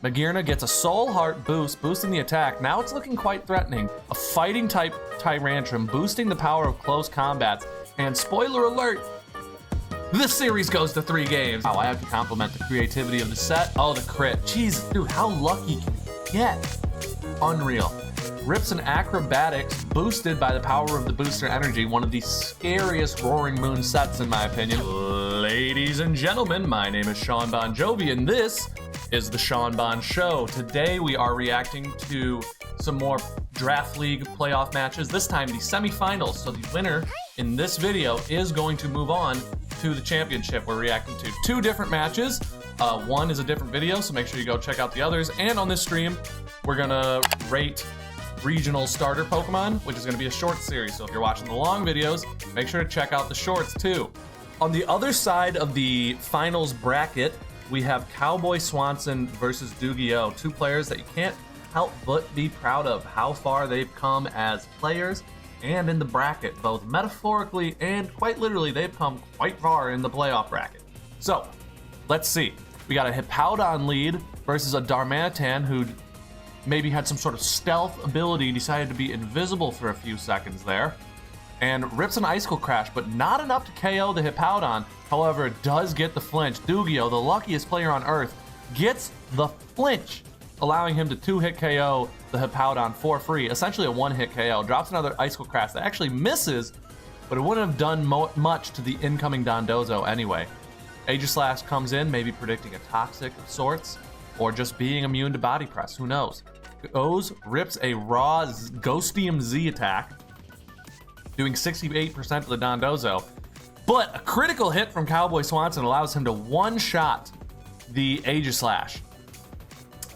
Magearna gets a Soul Heart boost, boosting the attack. Now it's looking quite threatening. A fighting type Tyrantrum, boosting the power of close combats. And spoiler alert, this series goes to 3 games. Wow, I have to compliment the creativity of the set. Oh, the crit. Jeez, dude, how lucky can you get? Unreal. Rips an Acrobatics, boosted by the power of the booster energy. One of the scariest Roaring Moon sets, in my opinion. Ladies and gentlemen, my name is SeanBonJoviii, and this is the SeanBon Show. Today we are reacting to some more Draft League playoff matches, this time the semifinals. So the winner in this video is going to move on to the championship. We're reacting to 2 different matches. One is a different video, so make sure you go check out the others. And on this stream, we're gonna rate regional starter Pokemon, which is gonna be a short series. So if you're watching the long videos, make sure to check out the shorts too. On the other side of the finals bracket, we have Cowboy Swanson versus Yu-Gi-Oh! 2 players that you can't help but be proud of how far they've come as players and in the bracket, both metaphorically and quite literally. They've come quite far in the playoff bracket. So let's see. We got a Hippowdon lead versus a Darmanitan who maybe had some sort of stealth ability, decided to be invisible for a few seconds there, and rips an Icicle Crash, but not enough to KO the Hippowdon. However, it does get the flinch. Yu-Gi-Oh!, the luckiest player on Earth, gets the flinch, allowing him to 2-hit KO the Hippowdon for free. Essentially a 1-hit KO. Drops another Icicle Crash that actually misses, but it wouldn't have done much to the incoming Dondozo anyway. Aegislash comes in, maybe predicting a Toxic of sorts, or just being immune to Body Press, who knows. Goes, rips a raw Ghostium Z attack, doing 68% of the Dondozo. But a critical hit from Cowboy Swanson allows him to one-shot the Aegislash.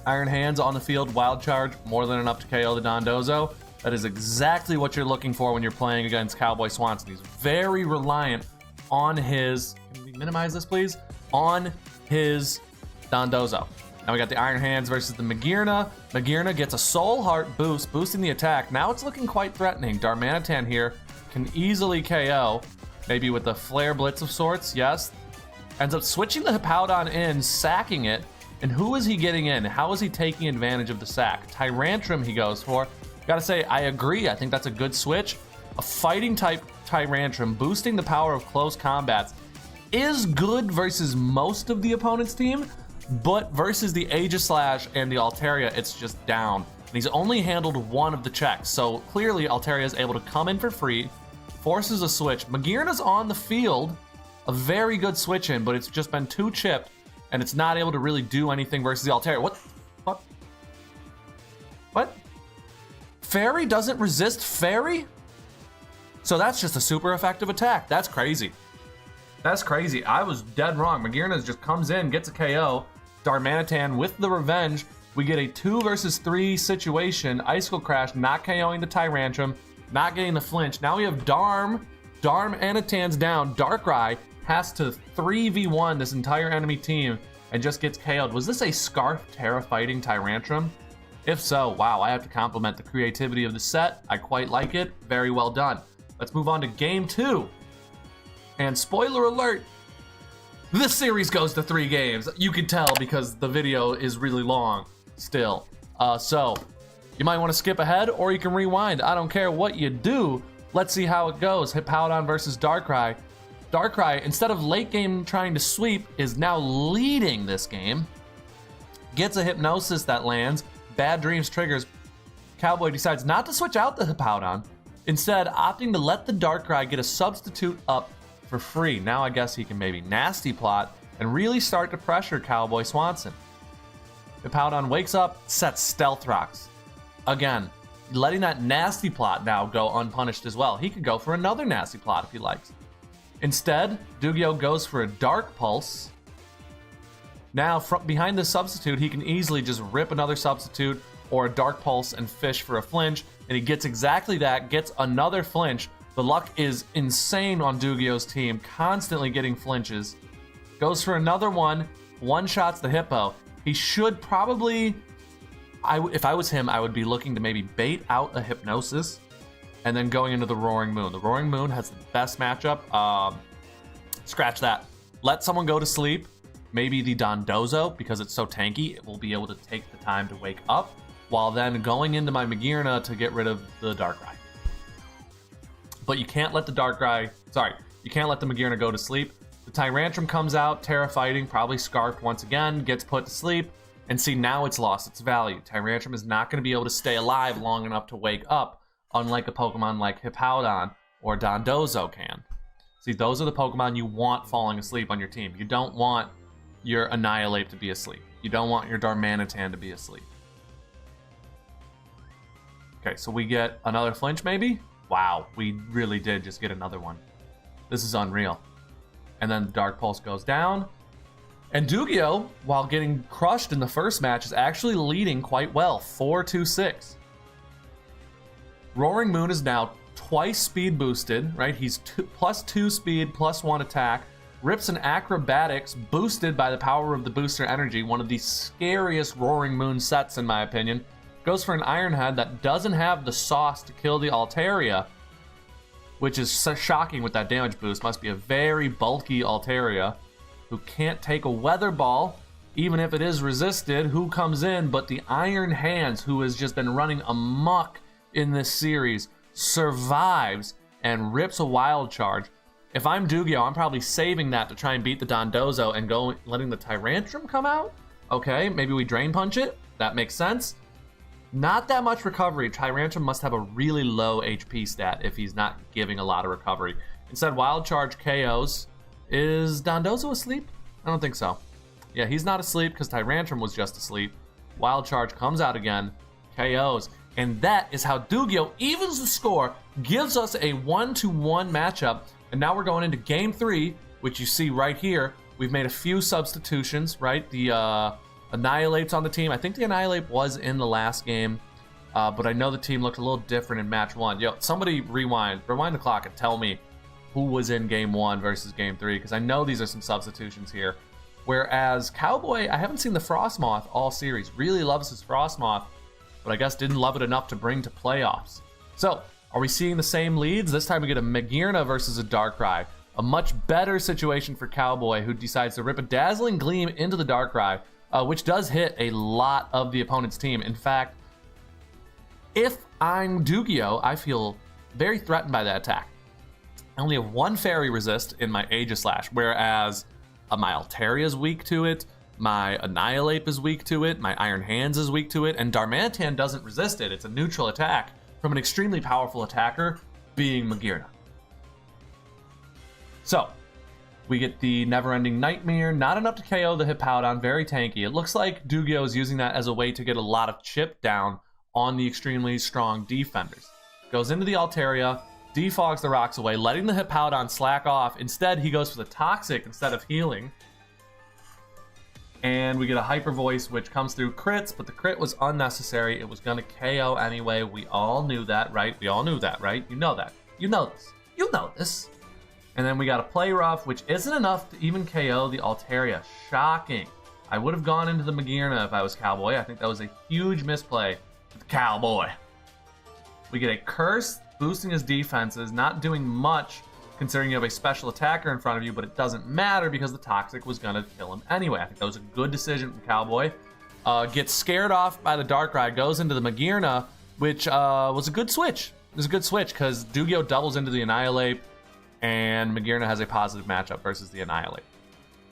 Iron Hands on the field, Wild Charge, more than enough to KO the Dondozo. That is exactly what you're looking for when you're playing against Cowboy Swanson. He's very reliant on his, can we minimize this please? On his Dondozo. Now we got the Iron Hands versus the Magearna. Magearna gets a Soul Heart boost, boosting the attack. Now it's looking quite threatening. Darmanitan here can easily KO, maybe with a Flare Blitz of sorts, yes. Ends up switching the Hippowdon in, sacking it. And who is he getting in? How is he taking advantage of the sack? Tyrantrum he goes for. Gotta say, I agree. I think that's a good switch. A fighting type Tyrantrum, boosting the power of close combats, is good versus most of the opponent's team, but versus the Aegislash and the Altaria, it's just down. And he's only handled 1 of the checks, so clearly Altaria is able to come in for free, forces a switch. Magearna's on the field, a very good switch in, but it's just been too chipped, and it's not able to really do anything versus the Altaria. What? Fairy doesn't resist Fairy? So that's just a super effective attack. That's crazy. That's crazy. I was dead wrong. Magearna just comes in, gets a KO. Darmanitan with the revenge. We get a 2 versus 3 situation. Icicle Crash not KOing the Tyrantrum, not getting the flinch. Now we have Darmanitan's down. Darkrai has to 3v1 this entire enemy team and just gets KO'd. Was this a Scarf Terra fighting Tyrantrum? If so, wow, I have to compliment the creativity of the set. I quite like it. Very well done. Let's move on to game 2. And spoiler alert, this series goes to 3 games. You can tell because the video is really long still. So you might want to skip ahead or you can rewind. I don't care what you do. Let's see how it goes. Hippowdon versus Darkrai. Darkrai, instead of late game trying to sweep, is now leading this game. Gets a Hypnosis that lands. Bad Dreams triggers. Cowboy decides not to switch out the Hippowdon, instead opting to let the Darkrai get a substitute up for free. Now I guess he can maybe Nasty Plot and really start to pressure Cowboy Swanson. Hippowdon wakes up, sets Stealth Rocks. Again, letting that Nasty Plot now go unpunished as well. He could go for another Nasty Plot if he likes. Instead, Yu-Gi-Oh! Goes for a Dark Pulse. Now, from behind the substitute, he can easily just rip another substitute or a Dark Pulse and fish for a flinch, and he gets exactly that, gets another flinch. The luck is insane on Yu-Gi-Oh!'s team, constantly getting flinches. Goes for another one-shots the Hippo. He should probably, if I was him, I would be looking to maybe bait out a Hypnosis and then going into the Roaring Moon. The Roaring Moon has the best matchup. Scratch that. Let someone go to sleep. maybe the Dondozo, because it's so tanky, it will be able to take the time to wake up, while then going into my Magearna to get rid of the Darkrai. But you can't let the you can't let the Magearna go to sleep. The Tyrantrum comes out, Terra Fighting, probably Scarfed once again, gets put to sleep, and see, now it's lost its value. Tyrantrum is not going to be able to stay alive long enough to wake up, unlike a Pokemon like Hippowdon or Dondozo can. See, those are the Pokemon you want falling asleep on your team. You don't want your Annihilate to be asleep. You don't want your Darmanitan to be asleep. Okay, so we get another flinch maybe? Wow, we really did just get another one. This is unreal. And then Dark Pulse goes down. And Dugio, while getting crushed in the first match, is actually leading quite well, 4-2-6. Roaring Moon is now twice speed boosted, right? He's +2 speed, +1 attack. Rips and Acrobatics boosted by the power of the booster energy, one of the scariest Roaring Moon sets in my opinion. Goes for an Iron Head that doesn't have the sauce to kill the Altaria, which is so shocking with that damage boost. Must be a very bulky Altaria who can't take a Weather Ball, even if it is resisted. Who comes in but the Iron Hands, who has just been running amok in this series, survives and rips a Wild Charge. If I'm Dugio, I'm probably saving that to try and beat the Dondozo and letting the Tyrantrum come out. Okay, maybe we Drain Punch it. That makes sense. Not that much recovery. Tyrantrum must have a really low HP stat if he's not giving a lot of recovery. Instead, Wild Charge KOs. Is Dondozo asleep? I don't think so. Yeah, he's not asleep because Tyrantrum was just asleep. Wild Charge comes out again, KOs. And that is how Dugio evens the score, gives us a 1-1 matchup. And now we're going into game 3, which you see right here. We've made a few substitutions, right? The Annihilate's on the team. I think the Annihilate was in the last game, but I know the team looked a little different in match 1. Yo, somebody rewind the clock and tell me who was in game 1 versus game 3, because I know these are some substitutions here. Whereas Cowboy, I haven't seen the Frostmoth all series. Really loves his Frostmoth, but I guess didn't love it enough to bring to playoffs. So, are we seeing the same leads? This time we get a Magearna versus a Darkrai. A much better situation for Cowboy, who decides to rip a Dazzling Gleam into the Darkrai, which does hit a lot of the opponent's team. In fact, if I'm Dugio, I feel very threatened by that attack. I only have 1 Fairy Resist in my Aegislash, whereas my Altaria is weak to it, my Annihilate is weak to it, my Iron Hands is weak to it, and Darmanitan doesn't resist it. It's a neutral attack from an extremely powerful attacker, being Magearna. So, we get the Never-Ending Nightmare, not enough to KO the Hippowdon, very tanky. It looks like Dugio is using that as a way to get a lot of chip down on the extremely strong defenders. Goes into the Altaria, defogs the rocks away, letting the Hippowdon slack off. Instead, he goes for the Toxic instead of healing. And we get a Hyper Voice, which comes through crits, but the crit was unnecessary. It was going to KO anyway. We all knew that, right? We all knew that, right? You know that. You know this. You know this. And then we got a Play Rough, which isn't enough to even KO the Altaria. Shocking. I would have gone into the Magearna if I was Cowboy. I think that was a huge misplay for the Cowboy. We get a Curse, boosting his defenses, not doing much considering you have a special attacker in front of you, but it doesn't matter because the Toxic was going to kill him anyway. I think that was a good decision from Cowboy. Gets scared off by the Darkrai, goes into the Magearna, which was a good switch. It was a good switch because Dugio doubles into the Annihilate, and Magearna has a positive matchup versus the Annihilate,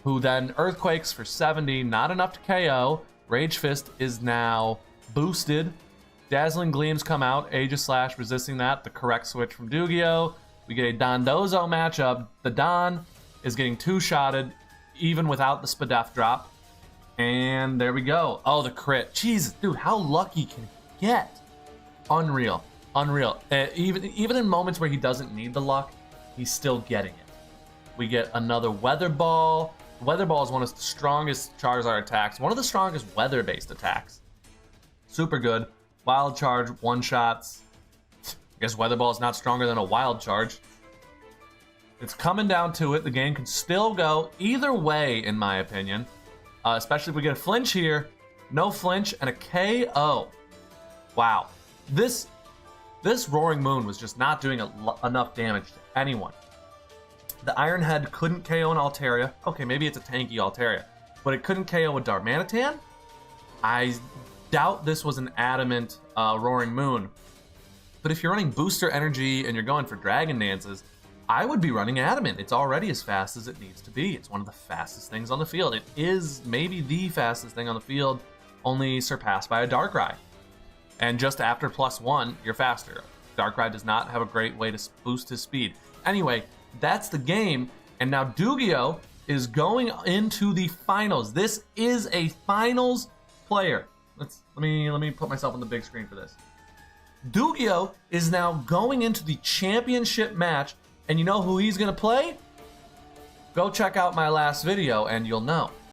who then Earthquakes for 70, not enough to KO. Rage Fist is now boosted. Dazzling Gleams come out, Aegislash resisting that, the correct switch from Dugio. We get a Dondozo matchup. The Don is getting 2-shotted, even without the Spadef drop. And there we go. Oh, the crit. Jesus, dude, how lucky can he get? Unreal. Unreal. Even in moments where he doesn't need the luck, he's still getting it. We get another Weather Ball. Weather Ball is one of the strongest Charizard attacks, one of the strongest weather-based attacks. Super good. Wild Charge, one-shots. I guess Weather Ball is not stronger than a Wild Charge. It's coming down to it. The game can still go either way, in my opinion. Especially if we get a flinch here. No flinch and a KO. Wow. This Roaring Moon was just not doing enough damage to anyone. The Iron Head couldn't KO an Altaria. Okay, maybe it's a tanky Altaria. but it couldn't KO a Darmanitan. I doubt this was an adamant Roaring Moon. But if you're running Booster Energy and you're going for Dragon Dances, I would be running Adamant. It's already as fast as it needs to be. It's one of the fastest things on the field. It is maybe the fastest thing on the field, only surpassed by a Darkrai. And just after +1, you're faster. Darkrai does not have a great way to boost his speed. Anyway, that's the game. And now Dugio is going into the finals. This is a finals player. Let me put myself on the big screen for this. Dugio is now going into the championship match, and you know who he's gonna play? Go check out my last video and you'll know.